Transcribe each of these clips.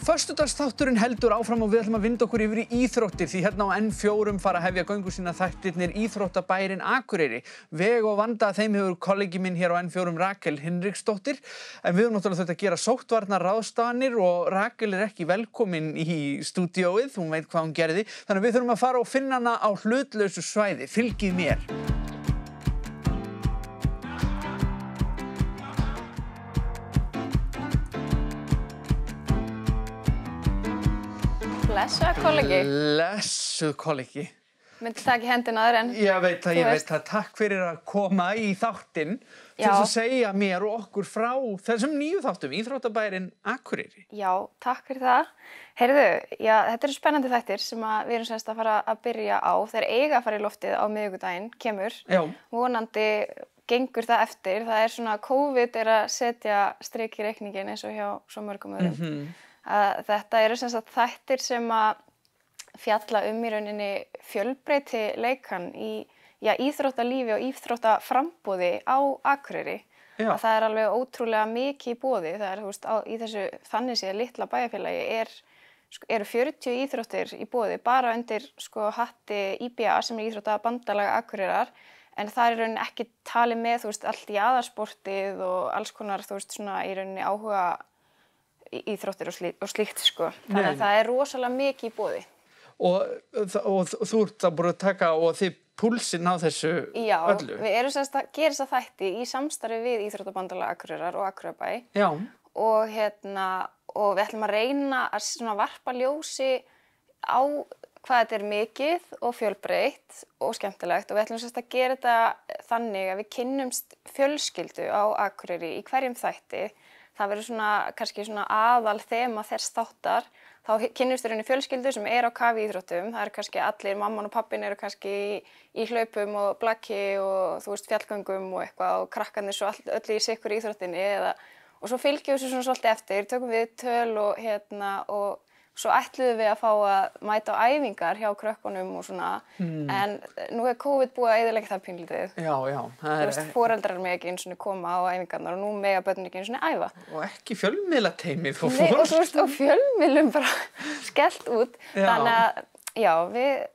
Föstudagsþátturinn heldur áfram og við ætlum að vinda okkur yfir í íþróttir því hérna á N4 fara að hefja göngu sína þættirnir Íþróttabærinn Akureyri. Veg og vanda að þeim hefur kollegi minn hér á N4 Rakel Hinriksdóttir. En við höfum náttúrulega þurft að gera sóttvarnaráðstafanir og Rakel ekki velkomin í stúdíóið, hún veit hvað hún gerði. Þannig að við þurfum að fara og finna hana á hlutlausu svæði. Fylgið mér. Blessaður kollegi. Blessuð kollegi. Myndi taka í hendina aður en Ég veit það. Takk fyrir að koma í þáttinn til að segja mér og okkur frá þessum nýju þáttum, Íþróttabærinn Akureyri. Já, takk fyrir það. Heyrðu, já, þetta eru spennandi þættir sem við erum semst að fara að byrja á. Þeir eiga að fara í loftið á miðvikudaginn, kemur. Já. Vonandi gengur það eftir. Það er svona, COVID er að setja strik í reikninginn eins og hjá svo mörgum öðrum. Þetta eru sem sagt þættir sem að fjalla í rauninni fjölbreytileikann í íþróttalífi og íþróttaframboði á Akureyri. Það er alveg ótrúlega mikið í boði. Það er, í þessu þannig séð litla bæjarfélagi eru 40 íþróttir í boði bara undir hatti IBA sem er Íþróttabandalag Akureyrar. En það er í rauninni ekki talið með allt í aðalsportið og alls konar svona í rauninni áhuga íþróttir og slíkt Þannig að það er rosalega mikið í boði. Og þú ert að búin að taka og þið púlsinn á þessu öllu? Já, við erum semst að gera þessa þætti í samstarfi við Íþróttabandalag Akureyrar og Akureyrarbæ. Já. Og við ætlum að reyna að varpa ljósi á hvað þetta er mikið og fjölbreytt og skemmtilegt og við ætlum semst að gera þetta þannig að við kynnumst fjölskyldu á Akureyri í hverjum þætti. Það verður kannski aðal þema þess þáttar. Þá kynnumst í fjölskyldu sem er á kafi íþróttum. Það eru kannski allir, mamman og pappin eru kannski í hlaupum og blaki og fjallgöngum og eitthvað og krakkarnir svo öll í sikkur íþróttinni og svo fylgjum við þessu svolítið eftir, tökum við töl og svo ætluðum við að fá að mæta á æfingar hjá krökkunum og en nú er COVID búið að eyðileggja það pínlítið. Já. Foreldrar mega ekki einu koma á æfingarnar og nú mega börnin ekki einu æfa. Og ekki fjölmiðlateymið og fólk. Nei, og fjölmiðlum bara skellt út. Þannig að við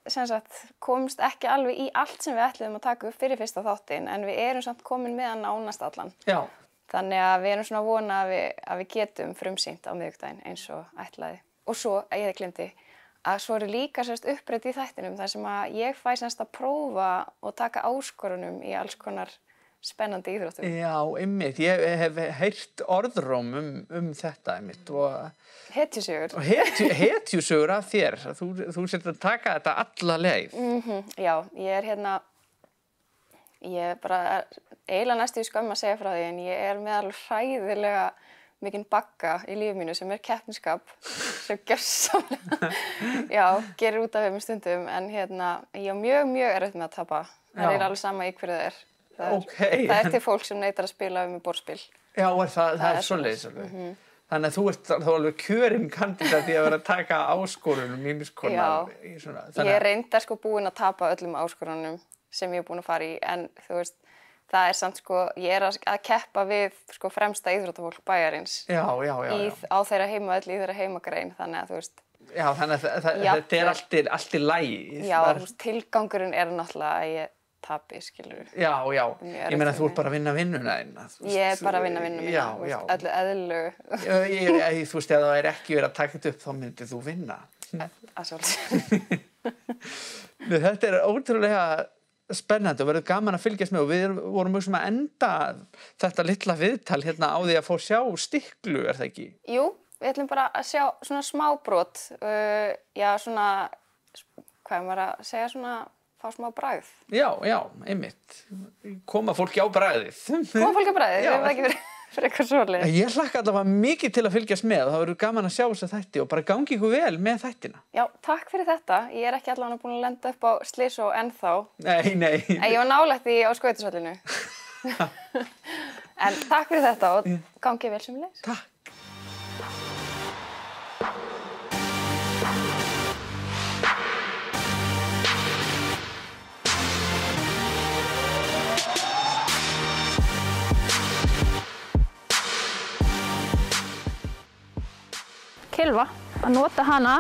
komumst ekki alveg í allt sem við ætluðum að taka upp fyrir fyrsta þáttinn en við erum samt komin með hann nánast allan. Já. Þannig að við erum að vona að við getum frumsýnt á miðvikudaginn eins og ætlaði. Og svo, ég glemdi, að svo eru líka uppbreytt í þættinum þar sem að ég fæ að prófa og taka áskorunum í alls konar spennandi íþróttum. Já, einmitt. Ég hef heyrt orðróm þetta einmitt. Hetjusögur. Hetjusögur af þér. Þú setur að taka þetta alla leið. Já, ég er bara eiginlega næstu í skömm að segja frá því en ég er með alveg hræðilega mikinn bagga í lífi mínu sem er keppniskap sem gjörsamlega gerir út af þeim stundum en ég á mjög erfitt með að tapa. Það er alveg sama í hverju það er. Það er til fólk sem neitar að spila með borðspil. Já, það er svoleiðis. Þannig að þú ert þá alveg kjörinn kandídat í að vera að taka áskorunum ýmiss konar. Já, ég er reyndar búin að tapa öllum áskorunum sem ég er búin að fara í en það er samt ég er að keppa við fremsta íþróttafólk bæjarins á þeirra heimavelli, í þeirra heimagrein, þannig að Já, þannig að þetta er allt í lagi. Já, tilgangurinn er náttúrulega að ég tapi, skilurðu. Já, ég meina þú ert bara að vinna vinnuna þína. Ég er bara að vinna vinnuna mína, öllu eðlilegu. Ef það er ekki verið að taka þetta upp, þá myndir þú vinna. Að sjálfsögðu. Þetta er ótrúlega spennandi og verður gaman að fylgjast með og við vorum að enda þetta litla viðtal hérna á því að fá sjá stiklu, er það ekki? Jú, við ætlum bara að sjá svona smábrot, hvað maður að segja fá smá bragð. Já, einmitt. Koma fólki á bragðið. Koma fólki á bragðið, við hefum ekki verið fyrir eitthvað svoleiðis. Ég hlakka allavega mikið til að fylgjast með og það verður gaman að sjá þessa þætti og bara gangi ykkur vel með þættina. Já, takk fyrir þetta. Ég er ekki allavega búin að lenda upp á slysó ennþá. Nei. En ég var nálægt því á skautasvallinu. En takk fyrir þetta og gangi vel sömuleiðis. Takk. kylfa, að nota hana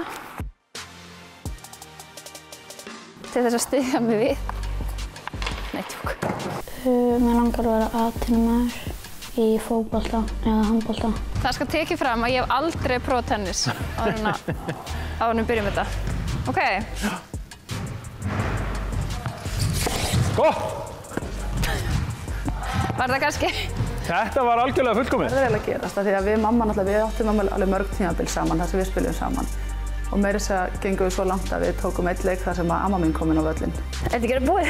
til þess að styðja mig við. Nei, tjók. Mér langar að vera atvinnumaður í fótbolta eða handbolta. Það skal tekið fram að ég hef aldrei prófað tennis áður en við byrjum þetta. Ok. Gott! Var það kannski? Þetta var algjörlega fullkomið. Það að gerast, því að við mamma náttúrulega, við áttum alveg mörg tímabil saman þar sem við spilum saman. Og meira þess að gengum við svo langt að við tókum einn leik þar sem að amma mín kom inn á völlinn. Er þetta ekki búið?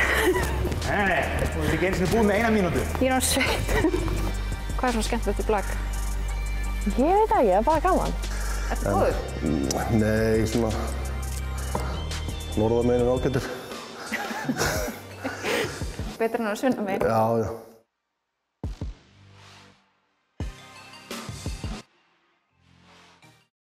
Nei, þú ert ekki einu sinni búið með 1 mínútu. Ég er sveitt. Hvað er svona skemmtilegt í blak? Ég veit ekki, það er bara gaman. Ertu góður? Nei, svona norðamegin ágætur. Betur en að sunna megin? Já.